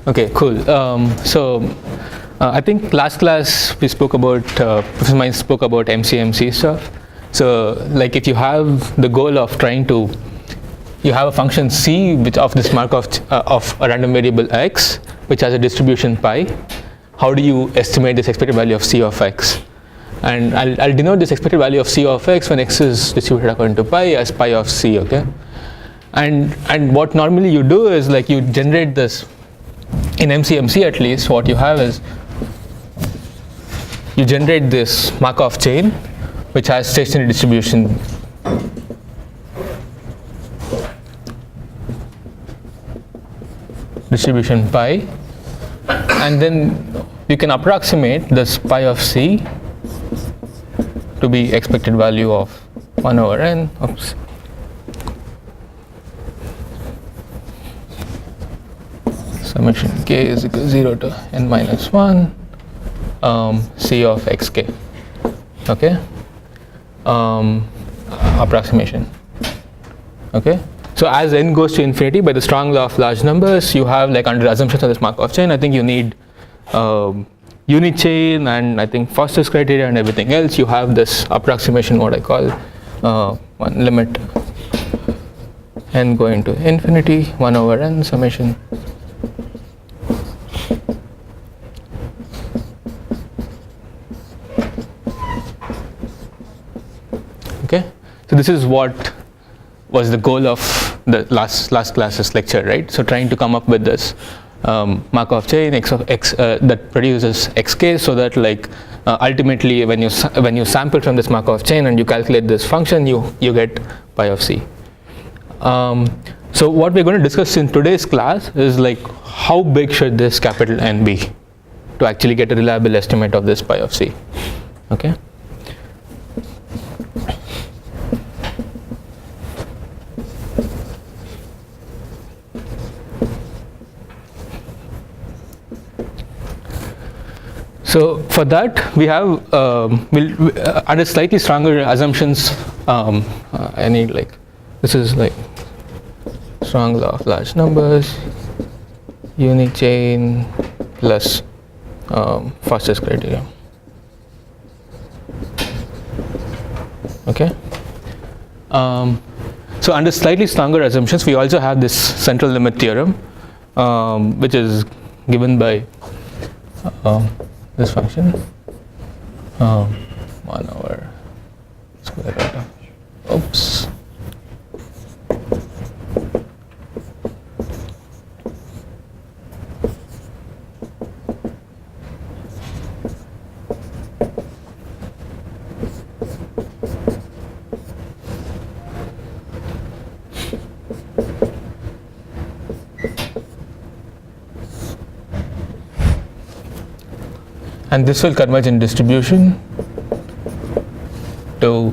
Okay, cool. I think last class we spoke about, Professor Mines spoke about MCMC stuff. So like if you have the goal of trying to, you have a function C which of this Markov of a random variable x which has a distribution pi, how do you estimate this expected value of C of x? And I'll denote this expected value of C of x when x is distributed according to pi as pi of C, okay? And what normally you do is like you generate this, in MCMC at least, what you have is you generate this Markov chain which has stationary distribution pi, and then you can approximate this pi of C to be expected value of 1 over n. Oops. Summation k is equal to 0 to n minus 1 C of xk, okay, approximation, okay. So as n goes to infinity, by the strong law of large numbers, you have, like, under assumptions of this Markov chain, I think you need unit chain and I think Foster's criteria and everything else. You have this approximation, what I call one limit n going to infinity 1 over n summation okay. So this is what was the goal of the last class's lecture, right? So trying to come up with this Markov chain x of x that produces xk, so that like ultimately when you sample from this Markov chain and you calculate this function, you get pi of C. So what we're going to discuss in today's class is like how big should this capital N be to actually get a reliable estimate of this pi of C, okay. So for that we have under slightly stronger assumptions. I need like, this is like strong law of large numbers, unit chain plus Foster's criteria, okay. So under slightly stronger assumptions, we also have this central limit theorem, which is given by this function 1 over square root of, oops, and this will converge in distribution to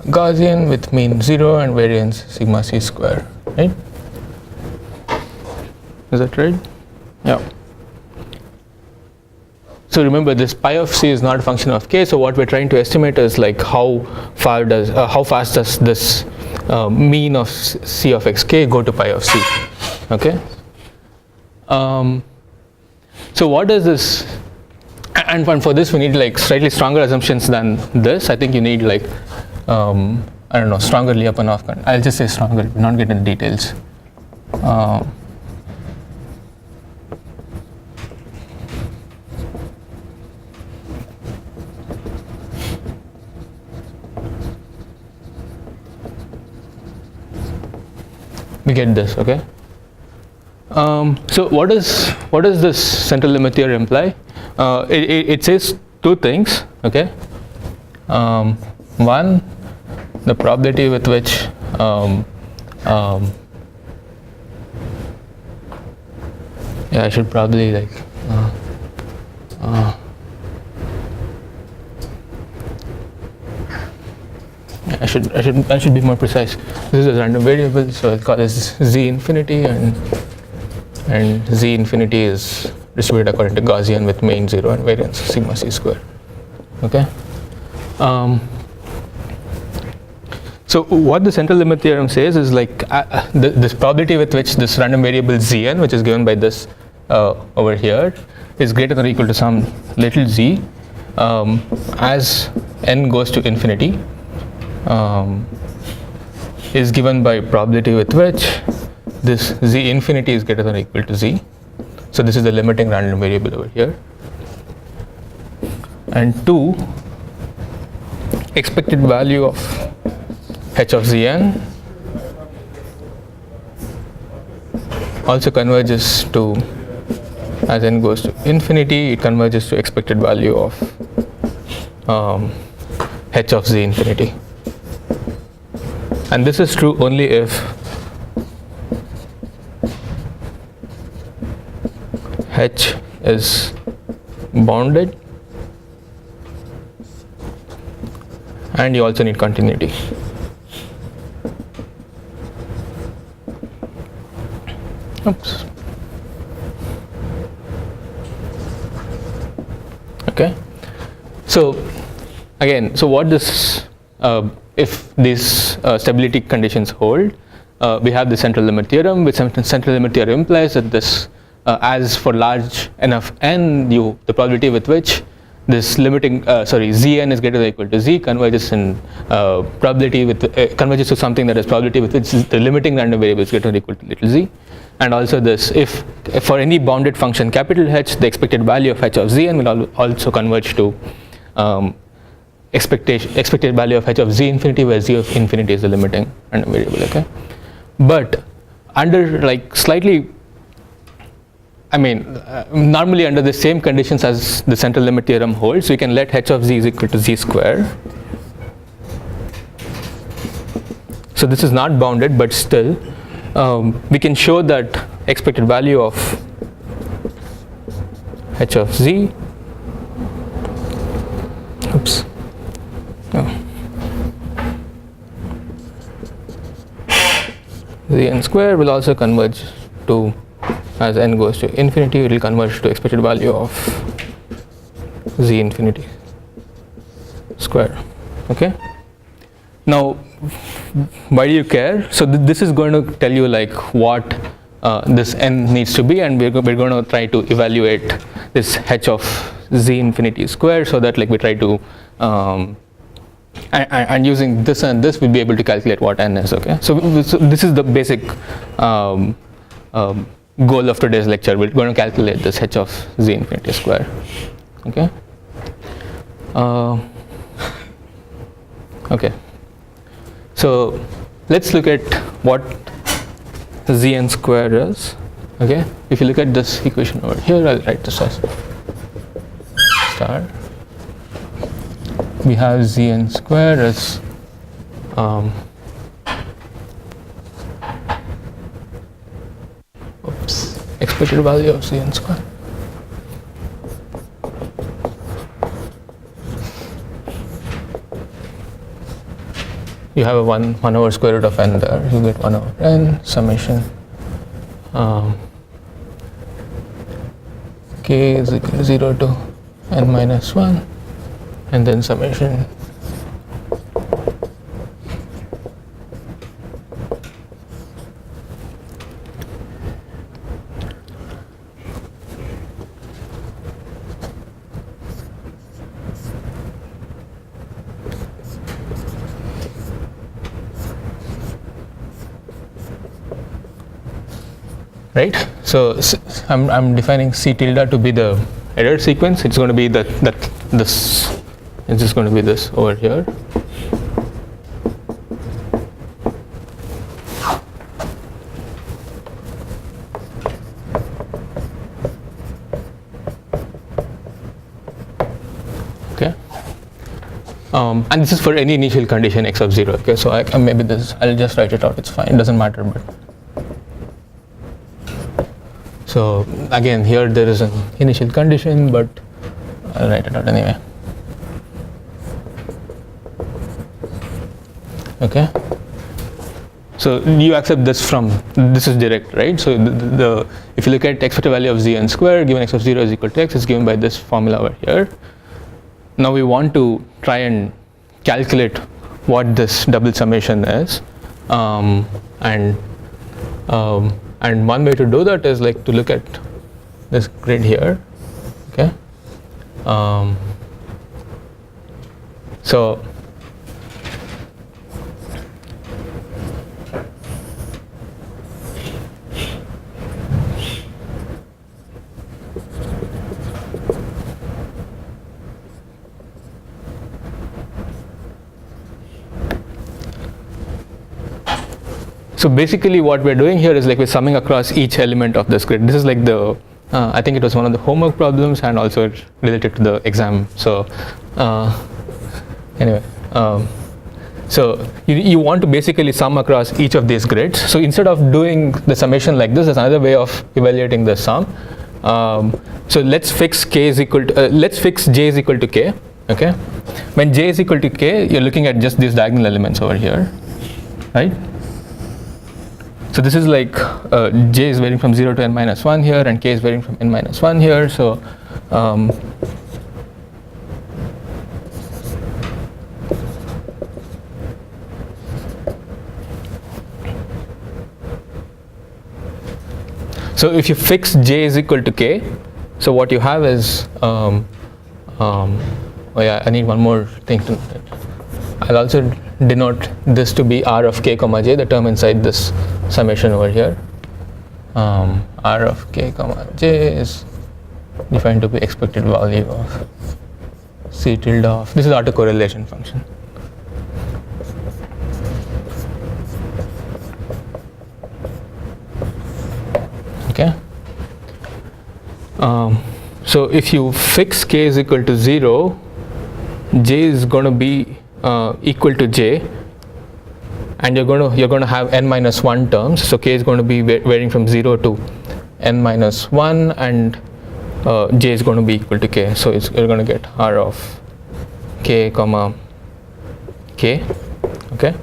Gaussian with mean 0 and variance sigma c square, right? Is that right? Yeah. So remember, this pi of C is not a function of k, so what we're trying to estimate is like how fast does this mean of C of xk go to pi of C, okay. So what does this, and for this we need like slightly stronger assumptions than this. I think you need like I don't know, stronger Lyapunov. I'll just say stronger, we'll not get into details. We get this, okay. So what does this central limit theorem imply? It says two things, okay. One, the probability with which yeah, I should probably like I should be more precise. This is a random variable, so I'll call this z infinity, and z infinity is distributed according to Gaussian with mean 0 and variance sigma c square, okay. So So what the central limit theorem says is like this probability with which this random variable Zn, which is given by this over here, is greater than or equal to some little z as n goes to infinity, is given by probability with which this z infinity is greater than or equal to z. So this is the limiting random variable over here. And 2, expected value of h of Zn also converges to, as n goes to infinity, it converges to expected value of h of z infinity. And this is true only if h is bounded and you also need continuity. Oops. Okay. So again, so what this if these stability conditions hold, we have the central limit theorem, which central limit theorem implies that this as for large enough n, the probability with which this limiting Zn is greater than or equal to z converges in probability with converges to something that is probability with which the limiting random variable is greater than or equal to little z. And also this, if for any bounded function capital H, the expected value of h of Zn will also converge to expected value of h of z infinity, where z of infinity is the limiting random variable. Okay, but under like slightly, I mean normally under the same conditions as the central limit theorem holds, we can let h of z is equal to z square. So this is not bounded, but still we can show that expected value of h of z, oops, Zn square will also converge to, as n goes to infinity, it will converge to expected value of z infinity square. Okay. Now, why do you care? So this is going to tell you like what this n needs to be, and we're going to try to evaluate this h of z infinity square, so that like we try to and using this and this we'll be able to calculate what n is. Okay, so this is the basic goal of today's lecture. We're going to calculate this h of z infinity square. Okay. Okay. So let's look at what Zn square is. Okay. If you look at this equation over here, I'll write this as star. We have Zn square as expected value of Zn square. You have a 1 over square root of n there, you get 1 over n summation k is equal to 0 to n minus 1, and then summation right. So I'm defining C tilde to be the error sequence. It's going to be this. It's just going to be this over here. Okay. And this is for any initial condition x of 0. Okay. So maybe this, I'll just write it out. It's fine. It doesn't matter. But so again, here there is an initial condition, but I'll write it out anyway. Okay. So you accept this from, this is direct, right? So if you look at expected value of Zn square given x of 0 is equal to x, is given by this formula over here. Now we want to try and calculate what this double summation is, and one way to do that is like to look at this grid here. Okay, so basically what we're doing here is like we're summing across each element of this grid. This is like the I think it was one of the homework problems and also related to the exam. So anyway, so you want to basically sum across each of these grids. So instead of doing the summation like this, there's another way of evaluating the sum. So let's fix k is equal to let's fix j is equal to k. Okay, when j is equal to k, you're looking at just these diagonal elements over here, right? So this is like j is varying from 0 to n minus 1 here, and k is varying from n minus 1 here. So so if you fix j is equal to k, so what you have is oh yeah, I need one more thing to. I'll also denote this to be r of k comma j, the term inside this summation over here. R of k comma j is defined to be expected value of c tilde of, this is autocorrelation function. Okay. So if you fix k is equal to 0, j is going to be equal to j, and you're going to have n minus 1 terms. So k is going to be varying from 0 to n minus 1, and j is going to be equal to k. So you're going to get r of k comma k. Okay,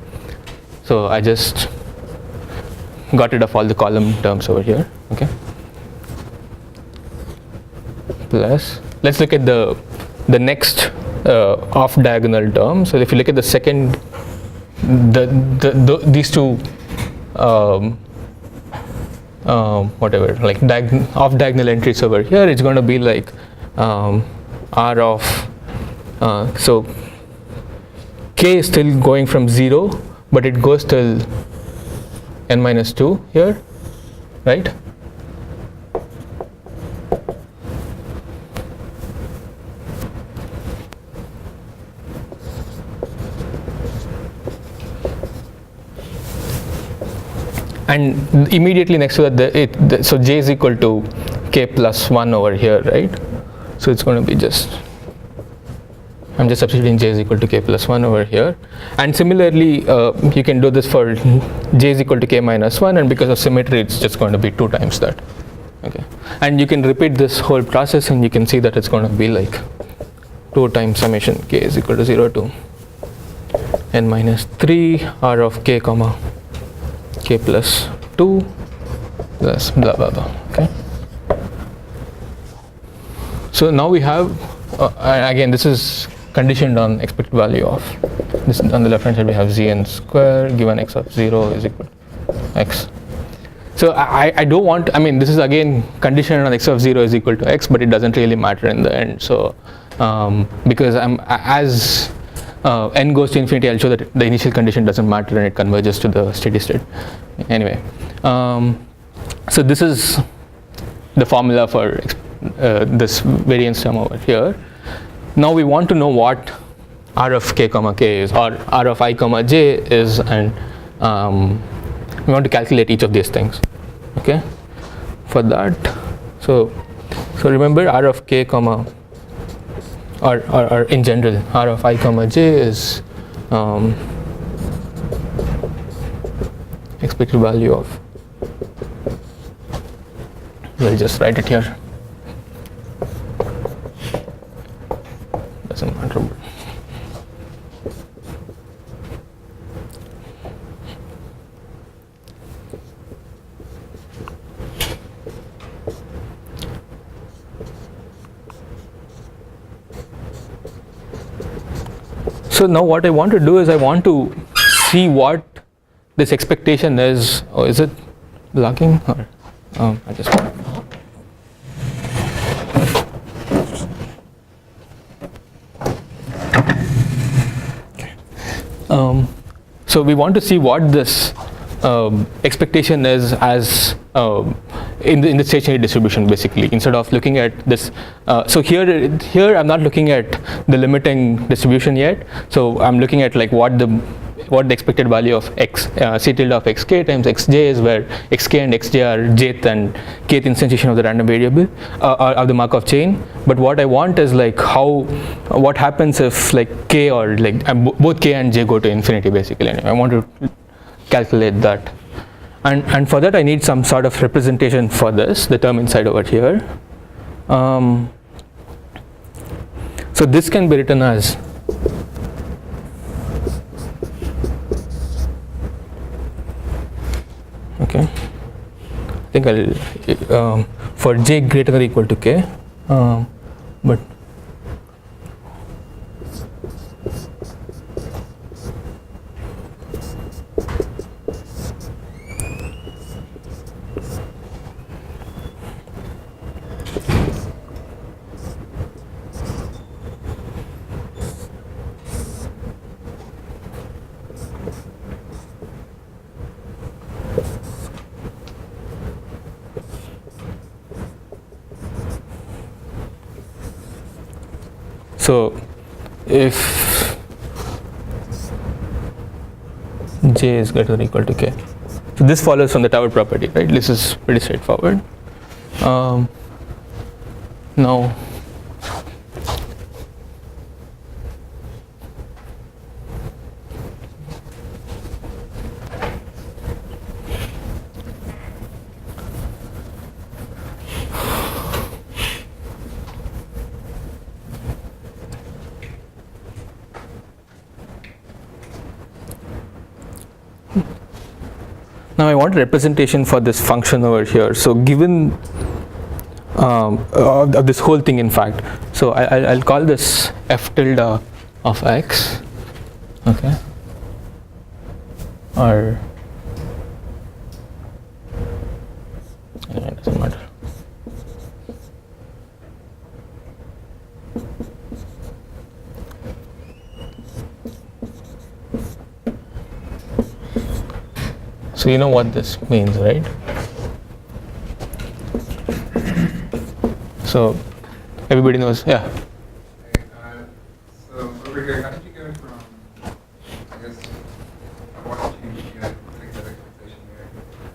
so I just got rid of all the column terms over here. Okay, plus let's look at the next off diagonal term. So if you look at the second, these two whatever, like off diagonal entries over here, it's going to be like r of so k is still going from 0, but it goes till n minus 2 here, right? And immediately next to that, so j is equal to k plus 1 over here, right? So it's going to be just, I'm just substituting j is equal to k plus 1 over here. And similarly, you can do this for j is equal to k minus 1, and because of symmetry, it's just going to be 2 times that. Okay, and you can repeat this whole process, and you can see that it's going to be like 2 times summation k is equal to 0 to n minus 3 r of k comma k plus 2 plus blah blah blah. Okay, so now we have again, this is conditioned on expected value of this. On the left hand side we have zn square given x of 0 is equal to x. So I don't want, I mean, this is again conditioned on x of 0 is equal to x, but it doesn't really matter in the end. So because as n goes to infinity, I'll show that the initial condition doesn't matter and it converges to the steady state. Anyway, so this is the formula for this variance term over here. Now we want to know what r of k comma k is, or r of I comma j is, and we want to calculate each of these things. Okay, for that, so remember r of k comma, or in general, r of I comma j is expected value of, we'll just write it here, doesn't matter. So now what I want to do is I want to see what this expectation is. Oh, is it blocking? Or I just want. So we want to see what this expectation is as in the stationary distribution, basically, instead of looking at this. So here I'm not looking at the limiting distribution yet. So I'm looking at like what the expected value of x c tilde of xk times xj is, where xk and xj are jth and kth instantiation of the random variable of the Markov chain. But what I want is like what happens if like k or like both k and j go to infinity, basically. And I want to calculate that, and for that I need some sort of representation for this, the term inside over here. So this can be written as okay. I think I'll for j greater than or equal to k, but so if j is greater than or equal to k, so this follows from the tower property, right? This is pretty straightforward. Now I want a representation for this function over here. So given of this whole thing, in fact, so I'll call this f tilde of x, okay, or it doesn't matter. So you know what this means, right? So everybody knows, yeah. So over here, how did you go from, I guess, what change you had to take that expectation here?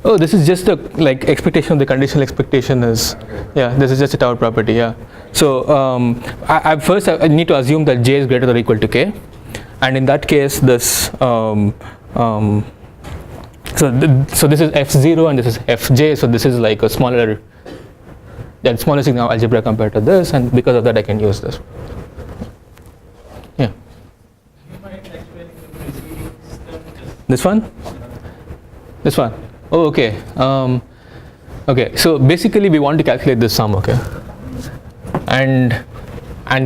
Oh, this is just the like expectation of the conditional expectation is, Okay. yeah, this is just a tower property, yeah. So first I need to assume that j is greater than or equal to k, and in that case this so this is f0 and this is fj, so this is like a smaller signal algebra compared to this, and because of that I can use this. Yeah. You might explain the preceding system. This one? This one? Oh, okay. Okay, so basically we want to calculate this sum, okay? And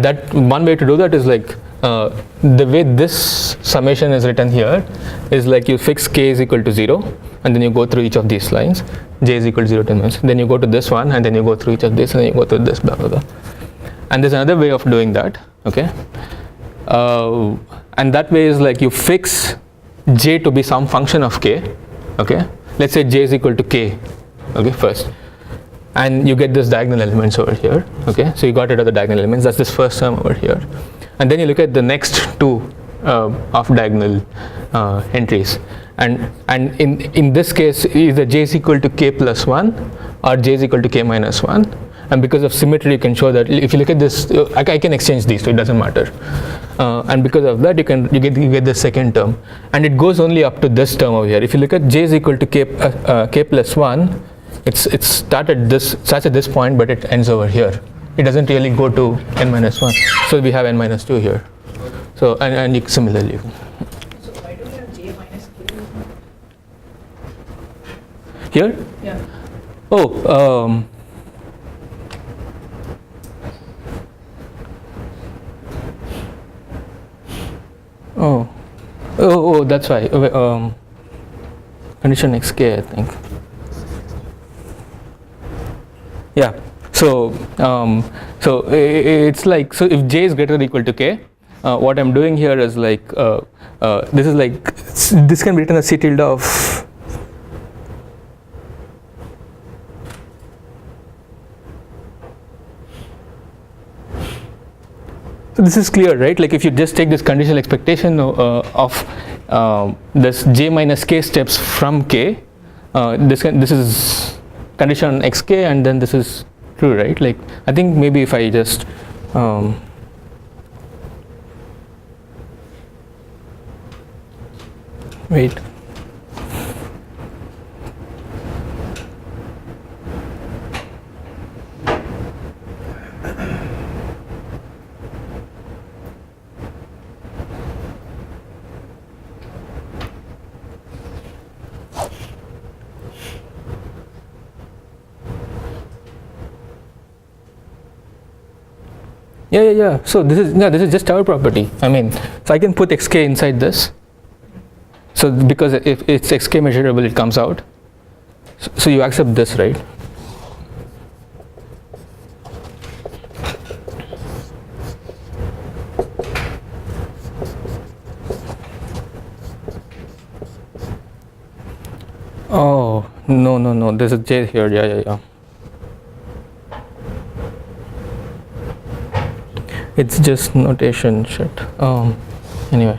that one way to do that is like the way this summation is written here is like you fix k is equal to 0 and then you go through each of these lines, j is equal to 0 10 minutes, then you go to this one and then you go through each of this and then you go through this, blah blah blah. And there's another way of doing that, okay? And that way is like you fix j to be some function of k, okay? Let's say j is equal to k, okay, first, and you get this diagonal elements over here, okay? So you got rid of the diagonal elements, that's this first term over here, and then you look at the next two off diagonal entries, and in this case either j is equal to k plus 1 or j is equal to k minus 1, and because of symmetry you can show that if you look at this, I can exchange these, so it doesn't matter, and because of that you get the second term, and it goes only up to this term over here. If you look at j is equal to k plus 1, it starts at this point, but it ends over here. It doesn't really go to n minus 1, so we have n minus 2 here. So and you similarly. So why do we have j minus k? Here? Yeah. Oh, Oh, that's why. Condition xk, I think. Yeah. So it's like, so if j is greater than or equal to k, what I'm doing here is like this is like, this can be written as c tilde of so this is clear, right? Like if you just take this conditional expectation of this j minus k steps from k, this is condition on xk, and then this is true, right? Like I think maybe if I just wait. Yeah. So this is just our property. I mean, so I can put xk inside this. So because if it's xk measurable, it comes out. So you accept this, right? Oh no. There's a j here. Yeah. It's just notation shit. Anyway.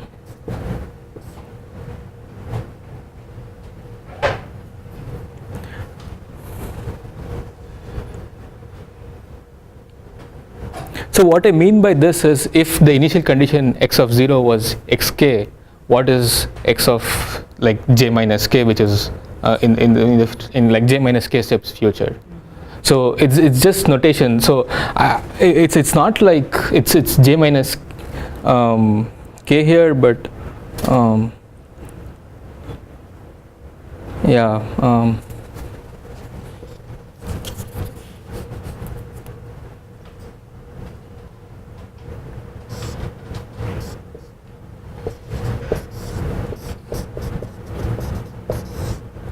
So what I mean by this is, if the initial condition x of 0 was xk, what is x of like j minus k, which is in like j minus k steps future. So it's just notation. So it's not like it's j minus k here, but yeah.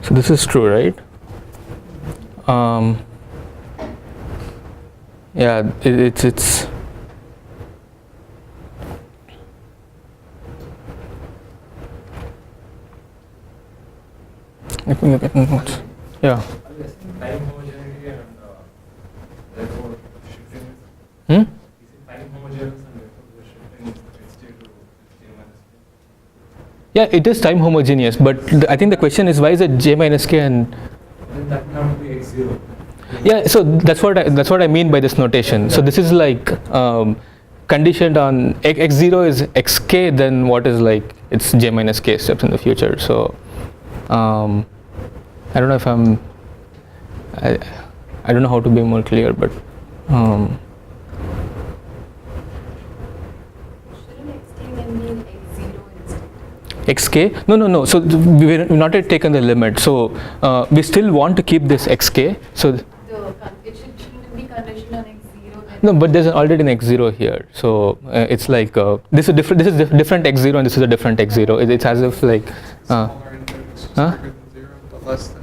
So this is true, right? Yeah, it's I think look at notes. Yeah. Are you asking time homogeneity and therefore shifting it? Hmm? Is it time homogeneous and therefore the shifting xj to j minus k? Yeah, it is time homogeneous, but I think the question is, why is it j minus k and Then that will have to be x0. yeah, so that's what I mean by this notation. So this is like conditioned on x0 is xk, then what is like it's j minus k steps in the future. So I don't know if I don't know how to be more clear, but Shouldn't xk then mean x0 instead? xk, no, so we've not yet taken the limit, so we still want to keep this xk, so It shouldn't be conditioned on x0 then. no, but there's already an x0 here, so it's like this is different x0 and this is a different x0. It's as if like Smaller index is huh? bigger than 0, but less than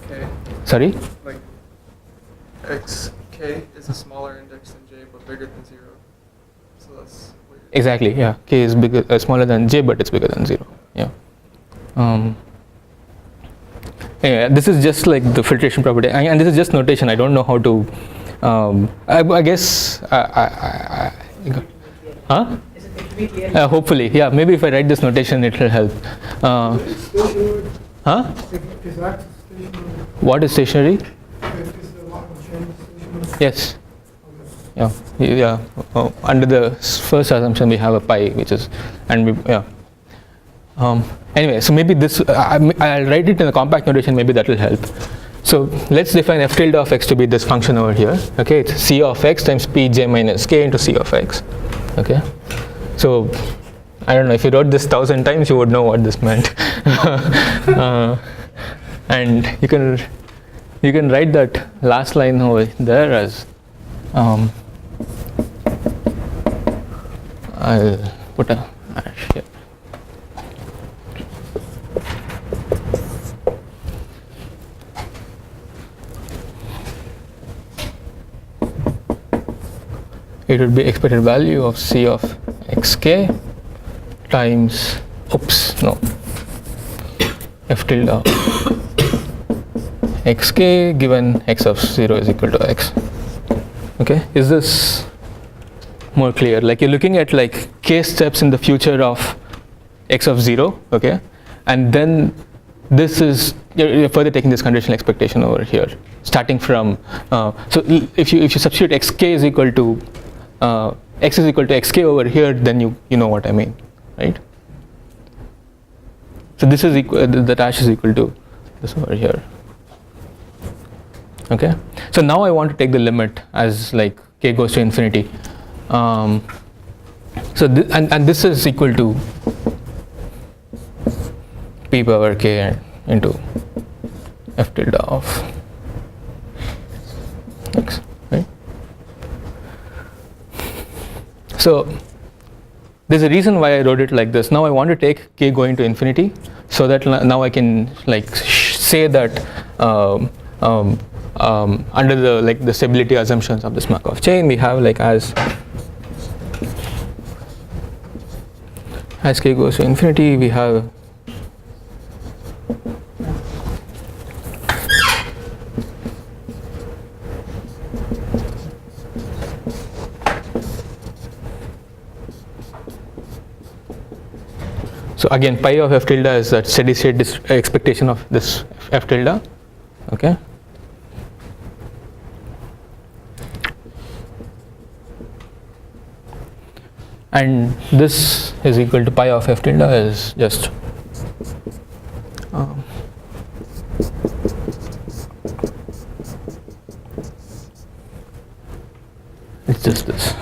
k. sorry. Like xk is a smaller index than j, but bigger than 0. So that's weird. Exactly, yeah. K is bigger, smaller than j, but it's bigger than 0. Yeah. Anyway, this is just like the filtration property, and this is just notation. I don't know how to. I guess. Huh? Is it be clear? Hopefully, yeah. Maybe if I write this notation, it will help. Huh? Is that stationary? What is stationary? Is the lock chain stationary? Yes. Yeah. Under the first assumption, we have a pi, which is, and we, yeah. Anyway, so maybe this, I'll write it in a compact notation, maybe that will help. So let's define f tilde of x to be this function over here. Okay, it's c of x times p j minus k into c of x. Okay, so I don't know, if you wrote this 1,000 times, you would know what this meant. And you can write that last line over there as I'll put a hash here. it would be expected value of C of xk times, f tilde xk given x of 0 is equal to x. Okay, is this more clear? Like you're looking at like k steps in the future of x of 0, okay, and then this is you're further taking this conditional expectation over here, starting from so if you substitute xk is equal to x is equal to xk over here, then you know what I mean, right? So this is equal, the dash is equal to this over here. Okay, so now I want to take the limit as like k goes to infinity. So and this is equal to p power k into f tilde of x, right? So there's a reason why I wrote it like this. Now I want to take k going to infinity, so that now I can like say that under the like the stability assumptions of this Markov chain, we have like as k goes to infinity, we have so again pi of f tilde is that steady state expectation of this f tilde, okay. And this is equal to pi of f tilde is just it's just this.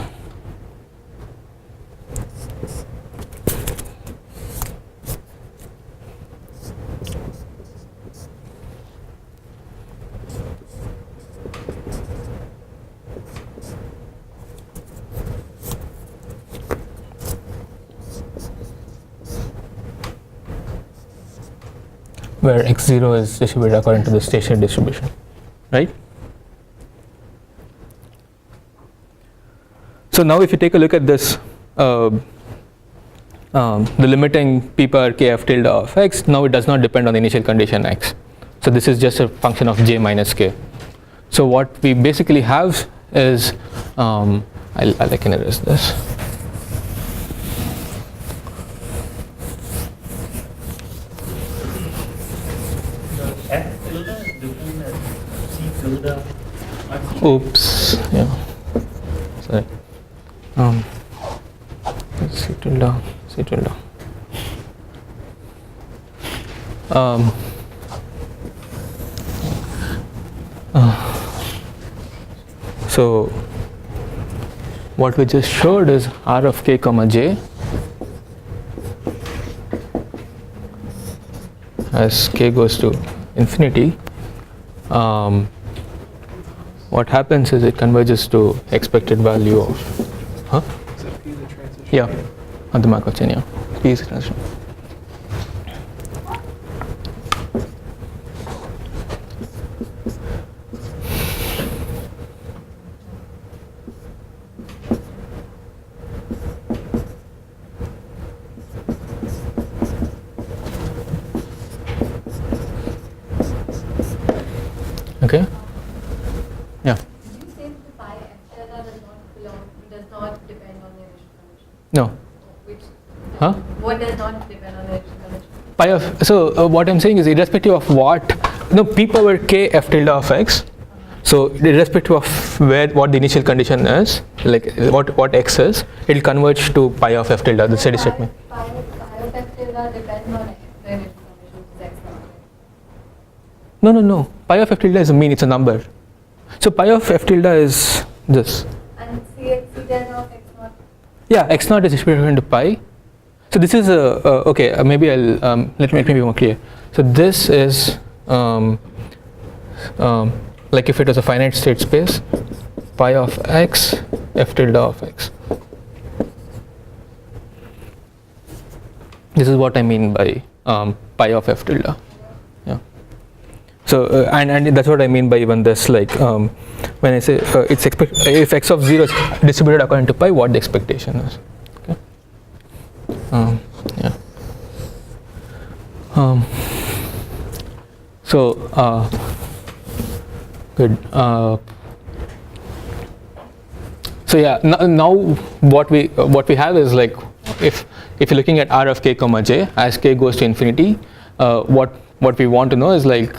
Where x0 is distributed according to the stationary distribution, right? So now if you take a look at this, the limiting p power k f tilde of x, now it does not depend on the initial condition x. So this is just a function of j minus k. So what we basically have is, I can erase this. Oops, yeah, sorry. C tilde. So what we just showed is r of k comma j as k goes to infinity. What happens is it converges to expected value of, Is that P the transition? yeah, on the Markov chain, yeah, P is transition. Okay. Yeah. Did you say that the pi f tilde does not depend on the initial condition? No. Which? Huh? What does not depend on the initial condition? Pi of, so what I'm saying is irrespective of what, no, p power k f tilde of x. So irrespective of what the initial condition is, like what x is, it will converge to pi of f tilde, the steady state. Pi of f tilde depends on the initial condition, which is x naught. No. Pi of f tilde is a mean, it's a number. So pi of f tilde is this. And c tilde of x naught. Yeah, x naught is distributed into pi. So this is a okay. Maybe I'll let me be more clear. So this is like if it was a finite state space, pi of x f tilde of x. This is what I mean by pi of f tilde. Yeah. So and that's what I mean by even this, like when I say if x of 0 is distributed according to pi, what the expectation is. Okay. Yeah. So good. So yeah, now what we have is, like, if you're looking at r of k comma j as k goes to infinity, what we want to know is, like,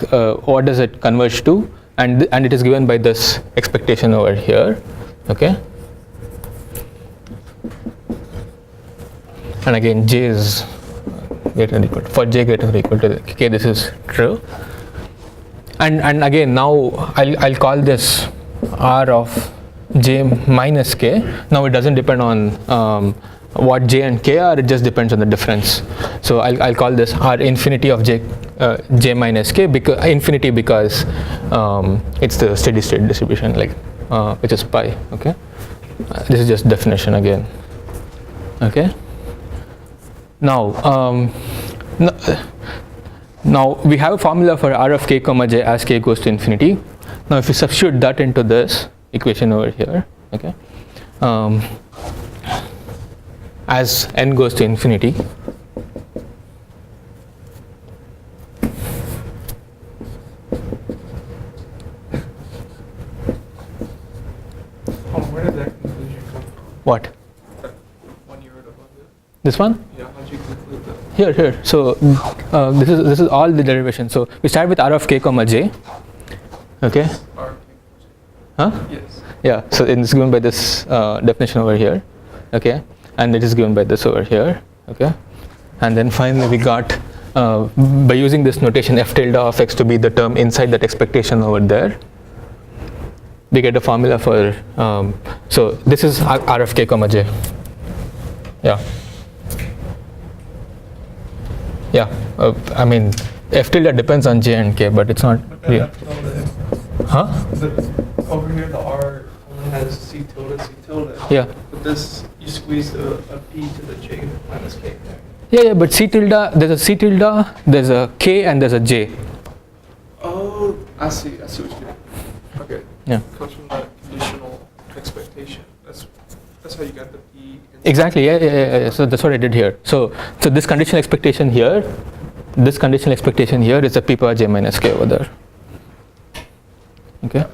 what does it converge to, and it is given by this expectation over here. Okay. And again, j is greater than or equal to, for j greater than or equal to k, this is true. And again, now I'll call this r of j minus k. Now it doesn't depend on what j and k are, it just depends on the difference. So I'll call this r infinity of j minus k, because infinity, because it's the steady state distribution, like which is pi. Okay. This is just definition again. Okay. Now now we have a formula for r of k comma j as k goes to infinity. Now if you substitute that into this equation over here, okay, as n goes to infinity, Where did that conclusion come from? what? That one you wrote above it? This one? Yeah, how'd you conclude that? Here. So this is all the derivation. So we start with r of k comma j. Okay. R. Huh? Yes. Yeah. So it's given by this definition over here. Okay. And it is given by this over here. Okay. And then finally we got by using this notation f tilde of x to be the term inside that expectation over there, we get a formula for so this is r of k comma j. Yeah. Yeah, I mean, f tilde depends on j and k, but it's not real. Huh? Over here, the R only has C tilde. Yeah. But this, you squeezed a P to the J minus K there. Yeah, but C tilde, there's a C tilde, there's a k, and there's a j. Oh, I see what you mean. Okay. Yeah. Comes from that conditional expectation. That's how you got the P. Exactly. Yeah. So that's what I did here. So this conditional expectation here, is a p power j minus k over there. Okay.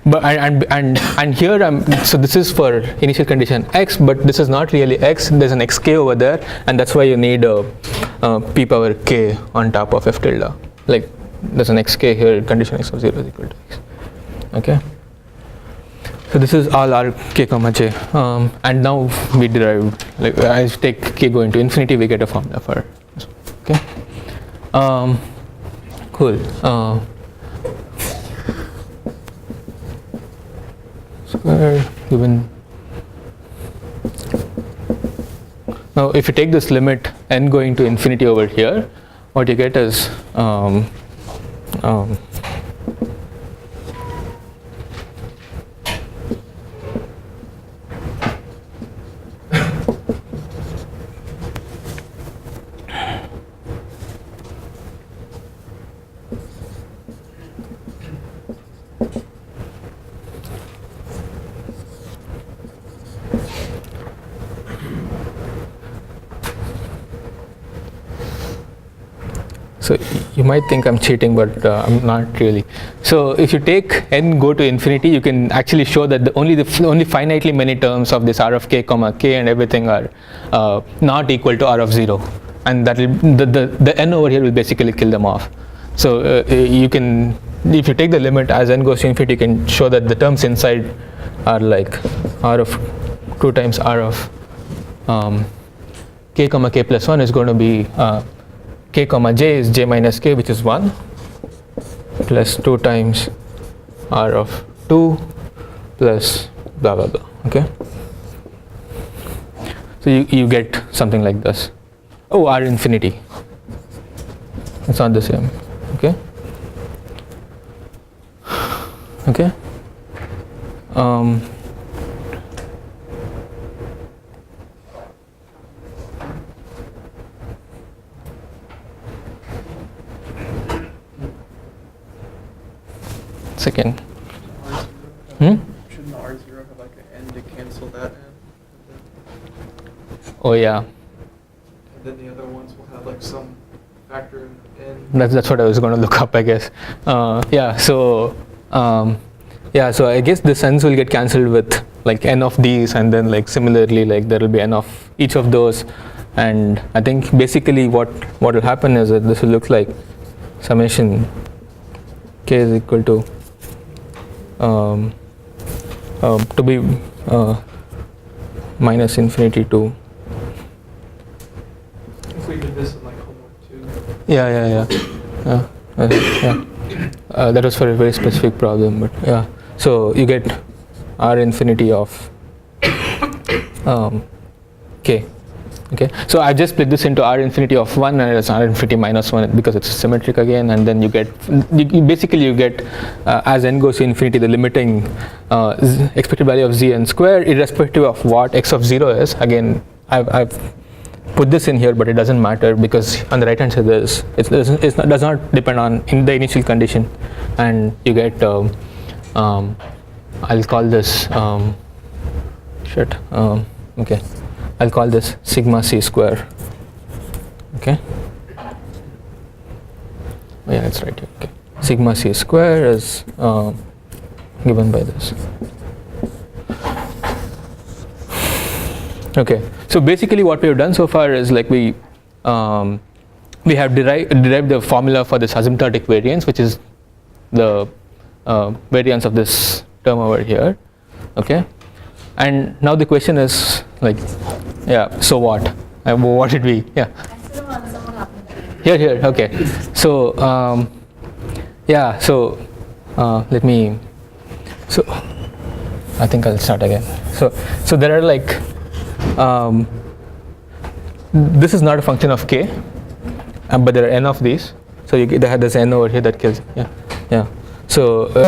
But and here so this is for initial condition x, but this is not really x. There's an xk over there, and that's why you need a p power k on top of f tilde. Like there's an xk here. Condition x of 0 is equal to x. Okay. So this is all r k comma j, and now we derive, like as take k going to infinity, we get a formula for this. Okay. Cool. Square given. Now if you take this limit n going to infinity over here, what you get is so you might think I'm cheating, but I'm not really. So if you take n go to infinity, you can actually show that only finitely many terms of this r of k comma k and everything are not equal to r of 0, and that will the n over here will basically kill them off. So you can, if you take the limit as n goes to infinity, you can show that the terms inside are like r of 2 times r of k comma k plus 1 is going to be k comma j is j minus k, which is 1, plus 2 times r of 2 plus blah blah blah. Okay. So you get something like this. Oh, r infinity. It's not the same. Okay. Okay. second. R0 Hmm? Shouldn't R0 have like an n to cancel that n? Oh yeah, And then the other ones will have like some factor in n. that's what I was going to look up, I guess. Yeah, so yeah, so I guess the n's will get cancelled with like n of these, and then like similarly like there will be n of each of those, and I think basically what will happen is that this will look like summation k is equal to be minus infinity to If we did this in like homework 2. yeah. That was for a very specific problem, but yeah. So you get r infinity of k. Okay. So I just split this into r infinity of 1 and it's r infinity minus 1 because it's symmetric again, and then you get basically as n goes to infinity, the limiting expected value of z n square irrespective of what x of 0 is. Again, I've put this in here, but it doesn't matter because on the right hand side it does not depend on in the initial condition, and you get I'll call this okay, I'll call this sigma c square. Okay, oh, yeah, it's right here. Okay, sigma c square is given by this. Okay, so basically what we have done so far is like we have derived the formula for this asymptotic variance, which is the variance of this term over here. Okay, and now the question is like, yeah, so what? What did we? Yeah. I still don't understand what happened. Here. Okay, so yeah, so let me. So I think I'll start again. So there are like. This is not a function of k, but there are n of these. So there's n over here that kills. Yeah. So